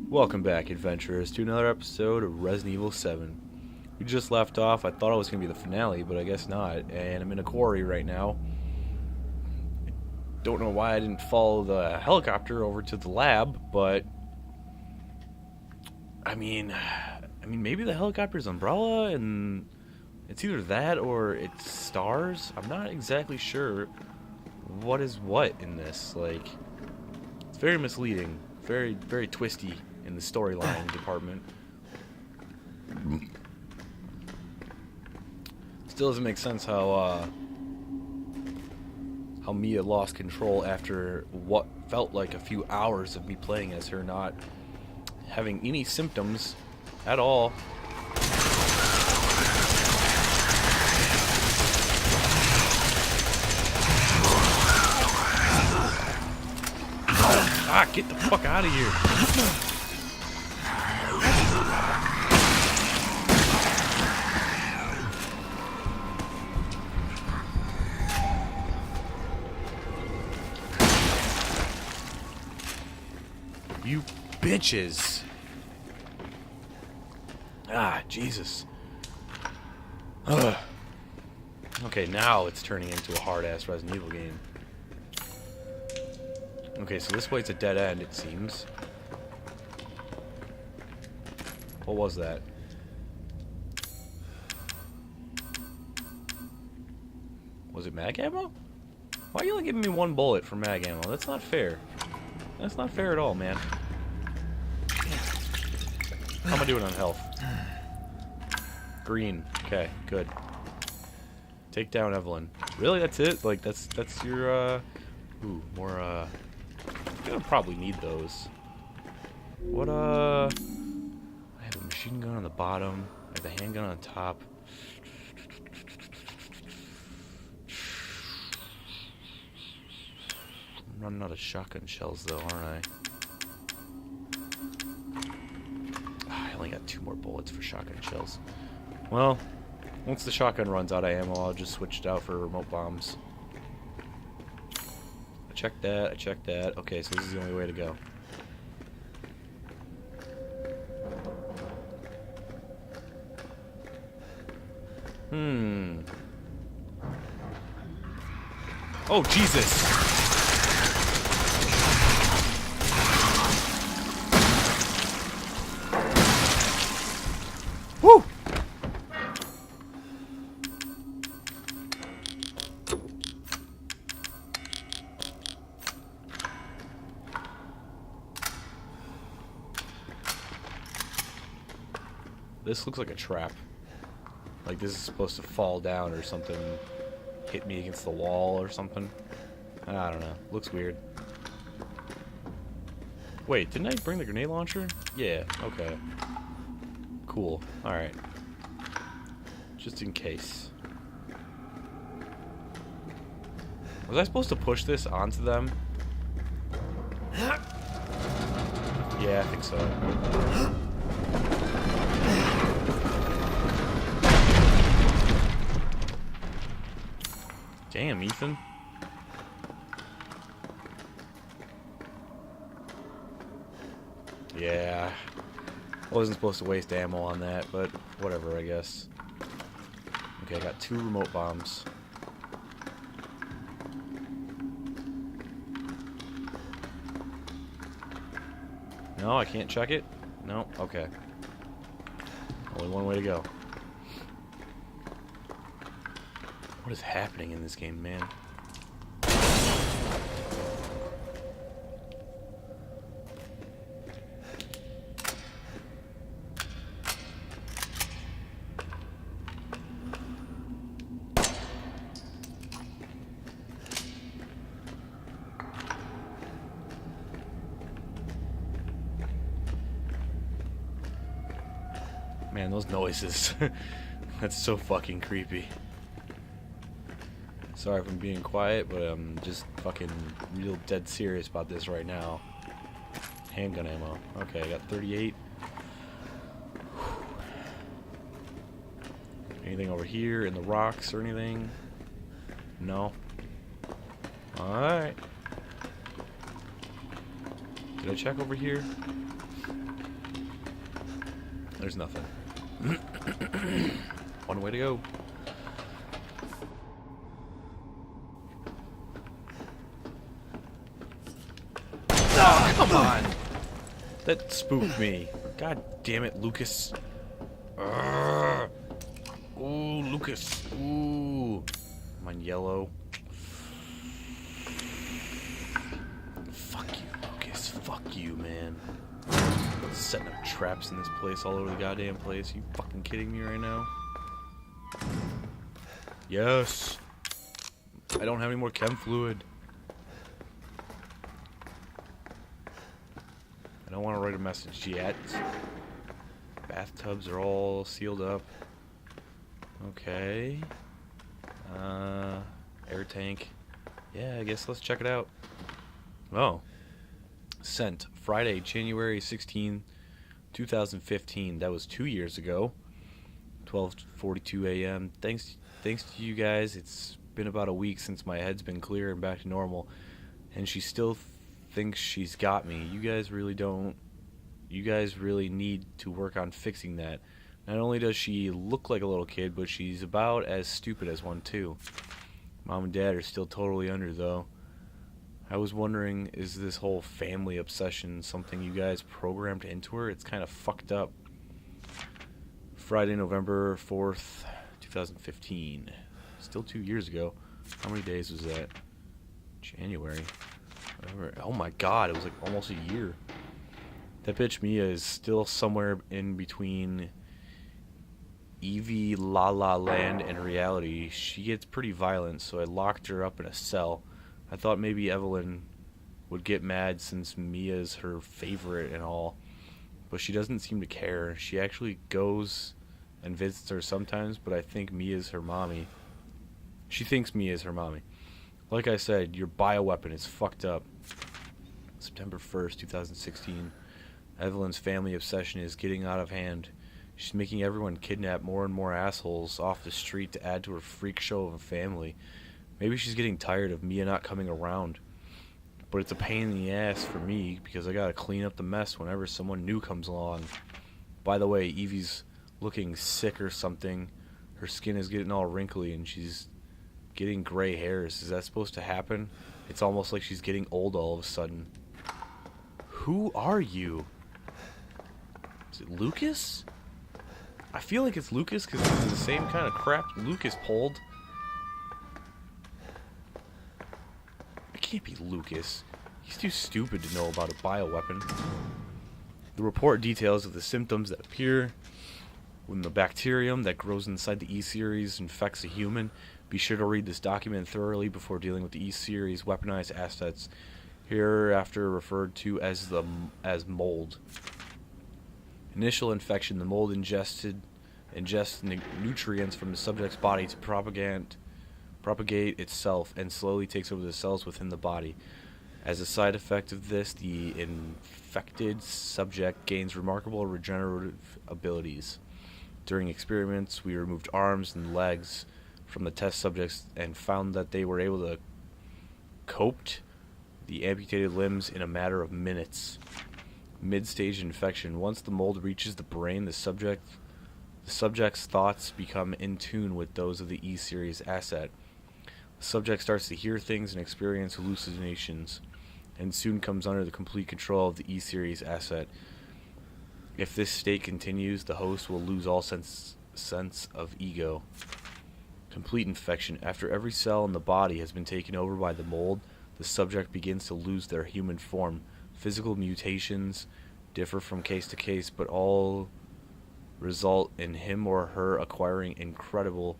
Welcome back, adventurers, to another episode of Resident Evil 7. We just left off. I thought it was going to be the finale, but I guess not. And I'm in a quarry right now. Don't know why I didn't follow the helicopter over to the lab, but I mean, maybe the helicopter's umbrella, and it's either that or it's stars. I'm not exactly sure what is what in this. Like, it's very misleading, very twisty in the storyline department. Still doesn't make sense how Mia lost control after what felt like a few hours of me playing as her, not having any symptoms at all. Ah, get the fuck out of here. You bitches. Ah, Jesus. Ugh. Okay, now it's turning into a hard-ass Resident Evil game. Okay, so this way's a dead end, it seems. What was that? Was it mag ammo? Why are you only giving me one bullet for mag ammo? That's not fair. That's not fair at all, man. How am I doing on health? Green. Okay, good. Take down Evelyn. Really? That's it? Like, that's your, Ooh, more, I'm gonna probably need those. What, I have a machine gun on the bottom. I have the handgun on top. I'm running out of shotgun shells, though, aren't I? I only got 2 more bullets for shotgun shells. Well, once the shotgun runs out of ammo, I'll just switch it out for remote bombs. I checked that. Okay, so this is the only way to go. Oh, Jesus! Woo! This looks like a trap. Like this is supposed to fall down or something. Hit me against the wall or something. I don't know. Looks weird. Wait, didn't I bring the grenade launcher? Yeah, okay. Cool. Alright. Just in case. Was I supposed to push this onto them? Yeah, I think so. Damn, Ethan. Yeah. I wasn't supposed to waste ammo on that, but whatever, I guess. Okay, I got 2 remote bombs. No, I can't check it? No? Okay. Only one way to go. What is happening in this game, man? Man, those noises. That's so fucking creepy. Sorry if I'm being quiet, but I'm just fucking real dead serious about this right now. Handgun ammo. Okay, I got 38. Anything over here in the rocks or anything? No. Alright. Did I check over here? There's nothing. One way to go. Oh, come on! That spooked me. God damn it, Lucas. Urgh. Ooh, Lucas. Ooh. I'm on yellow. Fuck you, Lucas. Fuck you, man. Setting up traps in this place all over the goddamn place. You fucking kidding me right now? Yes. I don't have any more chem fluid. I don't want to write a message yet. Bathtubs are all sealed up. Okay. Air tank. Yeah, I guess let's check it out. Oh. Sent Friday, January 16, 2015. That was 2 years ago. 12:42 a.m. Thanks to you guys. It's been about a week since my head's been clear and back to normal, and she still thinks she's got me. You guys really don't. You guys really need to work on fixing that. Not only does she look like a little kid, but she's about as stupid as one too. Mom and Dad are still totally under though. I was wondering, is this whole family obsession something you guys programmed into her? It's kind of fucked up. Friday, November 4th, 2015. Still 2 years ago. How many days was that? January. Whatever. Oh my god, it was like almost a year. That bitch Mia is still somewhere in between Evie La La Land and reality. She gets pretty violent, so I locked her up in a cell. I thought maybe Evelyn would get mad since Mia's her favorite and all, but she doesn't seem to care. She actually goes and visits her sometimes, but I think Mia's her mommy. She thinks Mia is her mommy. Like I said, your bioweapon is fucked up. September 1st, 2016. Evelyn's family obsession is getting out of hand. She's making everyone kidnap more and more assholes off the street to add to her freak show of a family. Maybe she's getting tired of Mia not coming around. But it's a pain in the ass for me because I gotta clean up the mess whenever someone new comes along. By the way, Evie's looking sick or something. Her skin is getting all wrinkly and she's getting gray hairs. Is that supposed to happen? It's almost like she's getting old all of a sudden. Who are you? Is it Lucas? I feel like it's Lucas because it's the same kind of crap Lucas pulled. It can't be Lucas. He's too stupid to know about a bioweapon. The report details of the symptoms that appear when the bacterium that grows inside the E-Series infects a human. Be sure to read this document thoroughly before dealing with the E-Series weaponized assets, hereafter referred to as mold. Initial infection: the mold ingests nutrients from the subject's body to propagate itself and slowly takes over the cells within the body. As a side effect of this, the infected subject gains remarkable regenerative abilities. During experiments, we removed arms and legs from the test subjects and found that they were able to cope the amputated limbs in a matter of minutes. Mid-stage infection. Once the mold reaches the brain, the subject's thoughts become in tune with those of the E-Series asset. The subject starts to hear things and experience hallucinations, and soon comes under the complete control of the E-Series asset. If this state continues, the host will lose all sense of ego. Complete infection. After every cell in the body has been taken over by the mold, the subject begins to lose their human form. Physical mutations differ from case to case, but all result in him or her acquiring incredible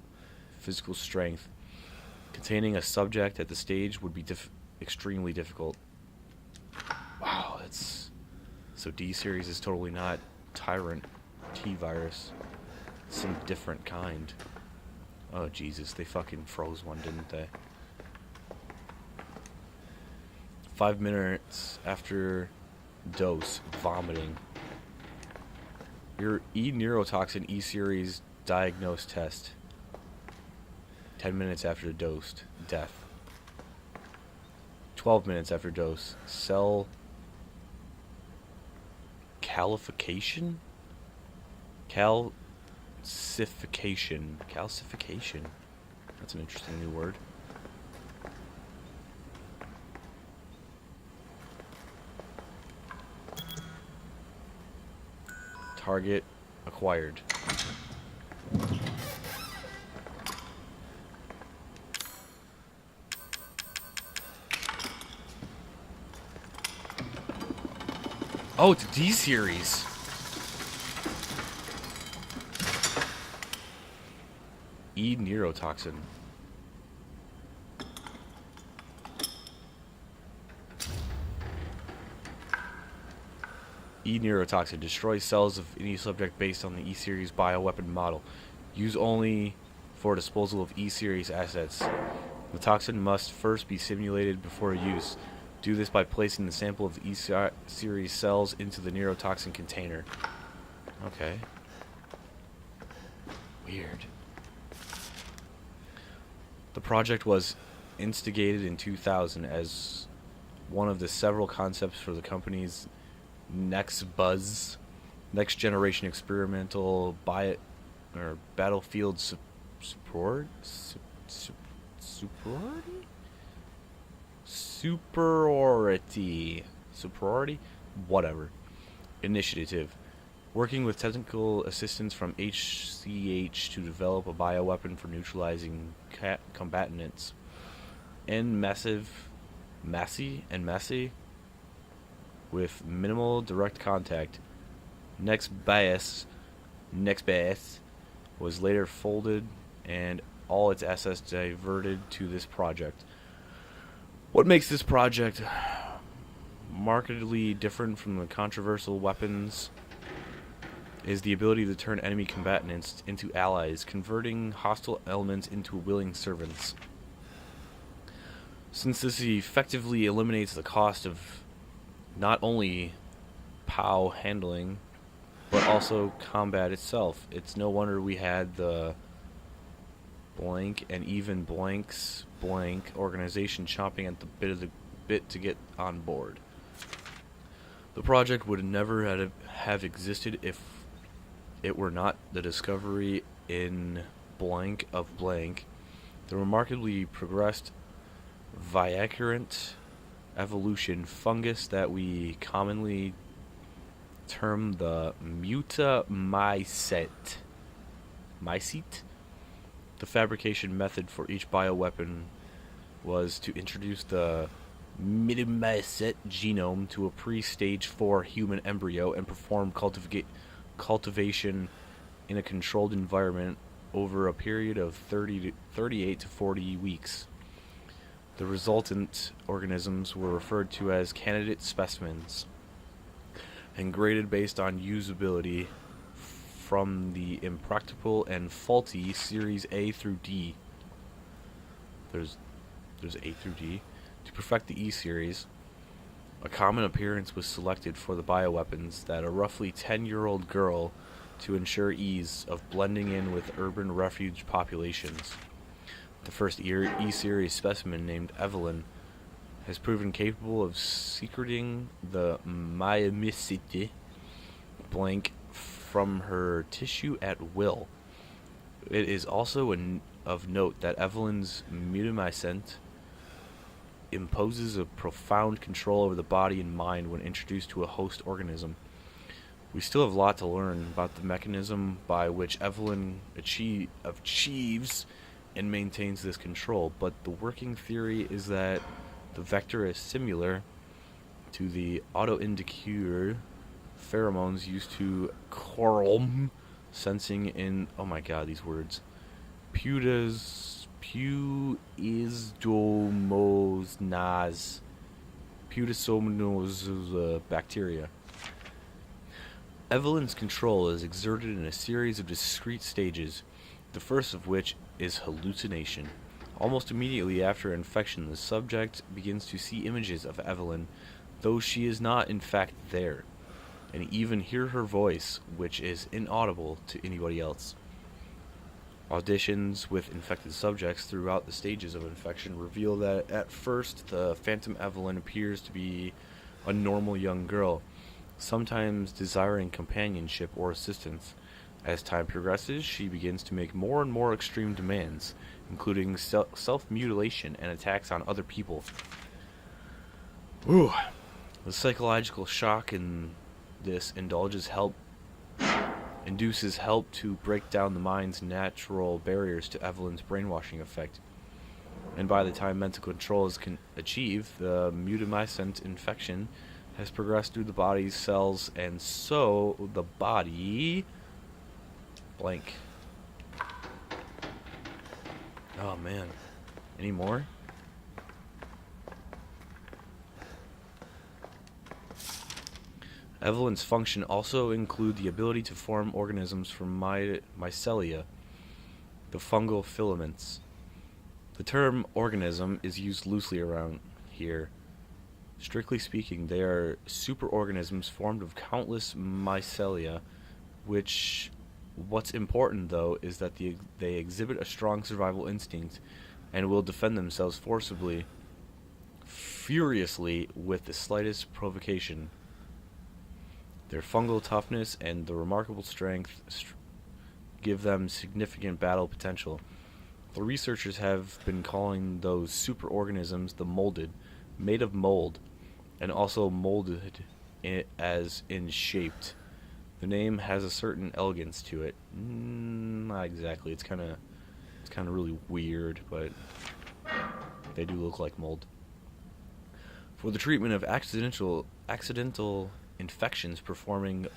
physical strength. Containing a subject at the stage would be extremely difficult. Wow, that's... So D-Series is totally not Tyrant T-Virus. It's some different kind. Oh, Jesus, they fucking froze one, didn't they? 5 minutes after dose, vomiting. Your E-neurotoxin E-Series diagnose test. 10 minutes after dose, death. 12 minutes after dose, cell calification? Calcification. Calcification. That's an interesting new word. Target acquired. Oh, it's D-Series. E-neurotoxin. E-neurotoxin destroys cells of any subject based on the E-Series bioweapon model. Used only for disposal of E-Series assets. The toxin must first be simulated before use. Do this by placing the sample of the E-Series cells into the neurotoxin container. Okay. Weird. The project was instigated in 2000 as one of the several concepts for the company's NextBuzz, next generation experimental battlefield superiority, whatever, initiative, working with technical assistance from HCH to develop a bioweapon for neutralizing combatants. Massy, with minimal direct contact. NextBuzz was later folded and all its assets diverted to this project. What makes this project markedly different from the controversial weapons is the ability to turn enemy combatants into allies, converting hostile elements into willing servants. Since this effectively eliminates the cost of not only POW handling, but also combat itself, it's no wonder we had the blank and even blank's blank organization chomping at the bit to get on board. The project would never have existed if it were not the discovery in blank of blank, the remarkably progressed viacurant evolution fungus that we commonly term the mutamycete. The fabrication method for each bioweapon was to introduce the mutamycete genome to a pre-stage 4 human embryo and perform cultivation in a controlled environment over a period of 38 to 40 weeks. The resultant organisms were referred to as candidate specimens and graded based on usability from the impractical and faulty Series A through D. There's A through D. To perfect the E-Series, a common appearance was selected for the bioweapons that a roughly 10-year-old girl to ensure ease of blending in with urban refuge populations. The first E-Series specimen, named Evelyn, has proven capable of secreting the myomycete blank from her tissue at will. It is also of note that Evelyn's mutamycete imposes a profound control over the body and mind when introduced to a host organism. We still have a lot to learn about the mechanism by which Evelyn achieves and maintains this control, but the working theory is that the vector is similar to the autoinductor pheromones used to quorum sensing in, oh my god, these words, pudesdomosnas bacteria. Evelyn's control is exerted in a series of discrete stages, the first of which is hallucination. Almost immediately after infection, the subject begins to see images of Evelyn, though she is not in fact there, and even hear her voice, which is inaudible to anybody else. Auditions with infected subjects throughout the stages of infection reveal that at first the Phantom Evelyn appears to be a normal young girl, sometimes desiring companionship or assistance. As time progresses, she begins to make more and more extreme demands, including self-mutilation and attacks on other people. Ooh. The psychological shock in this induces help to break down the mind's natural barriers to Evelyn's brainwashing effect. And by the time mental control is achieved, the mutamyscent infection has progressed through the body's cells, and so the body... blank. Oh, man. Any more? Evelyn's function also include the ability to form organisms from mycelia, the fungal filaments. The term organism is used loosely around here. Strictly speaking, they are superorganisms formed of countless mycelia, what's important, though, is that they exhibit a strong survival instinct and will defend themselves furiously with the slightest provocation. Their fungal toughness and the remarkable strength give them significant battle potential. The researchers have been calling those superorganisms the molded, made of mold, and also molded as in shaped. The name has a certain elegance to it. Not exactly. It's kind of really weird, but they do look like mold. For the treatment of accidental infections, performing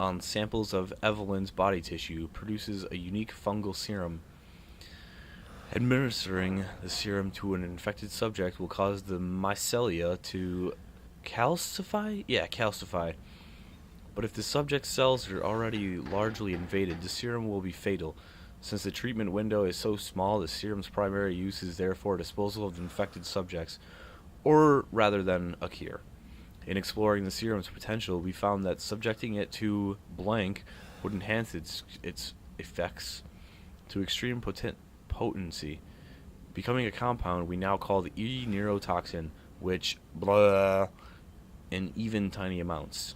on samples of Evelyn's body tissue produces a unique fungal serum. Administering the serum to an infected subject will cause the mycelia to calcify? Yeah, calcify. But if the subject's cells are already largely invaded, the serum will be fatal. Since the treatment window is so small, the serum's primary use is therefore disposal of infected subjects, or rather than a cure. In exploring the serum's potential, we found that subjecting it to blank would enhance its effects to extreme potency, becoming a compound we now call the E-neurotoxin, which in even tiny amounts.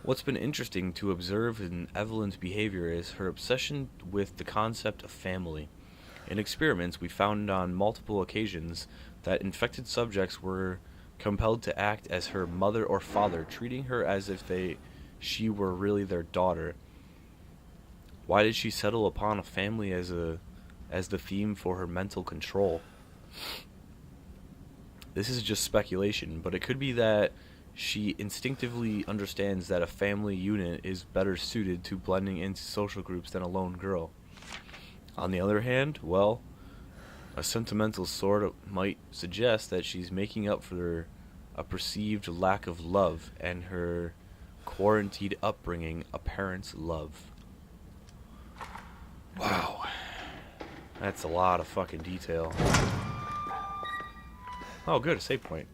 What's been interesting to observe in Evelyn's behavior is her obsession with the concept of family. In experiments, we found on multiple occasions that infected subjects were compelled to act as her mother or father, treating her as if she were really their daughter. Why did she settle upon a family as the theme for her mental control? This is just speculation, but it could be that she instinctively understands that a family unit is better suited to blending into social groups than a lone girl. On the other hand, well, a sentimental sort might suggest that she's making up for a perceived lack of love and her quarantined upbringing, a parent's love. Wow. That's a lot of fucking detail. Oh, good, a save point.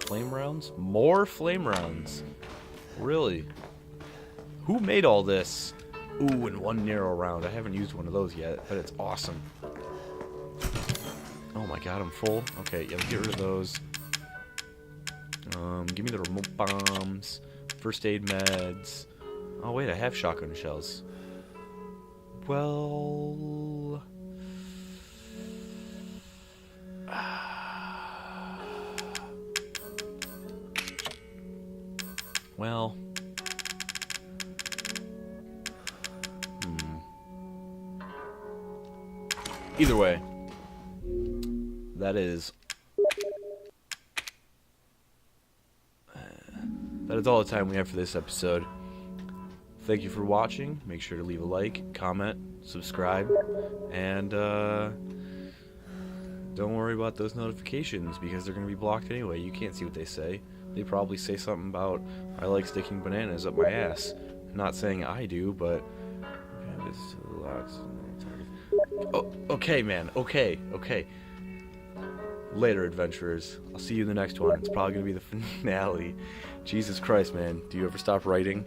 Flame rounds? More flame rounds. Really? Who made all this? Ooh, and one narrow round. I haven't used one of those yet, but it's awesome. Oh my god, I'm full. Okay, yeah, get rid of those. Give me the remote bombs. First aid meds. Oh wait, I have shotgun shells. Well... Well... Either way, that is all the time we have for this episode. Thank you for watching. Make sure to leave a like, comment, subscribe, and don't worry about those notifications because they're going to be blocked anyway. You can't see what they say. They probably say something about, I like sticking bananas up my ass. I'm not saying I do, but... Oh, okay, man. Okay. Later, adventurers. I'll see you in the next one. It's probably going to be the finale. Jesus Christ, man. Do you ever stop writing?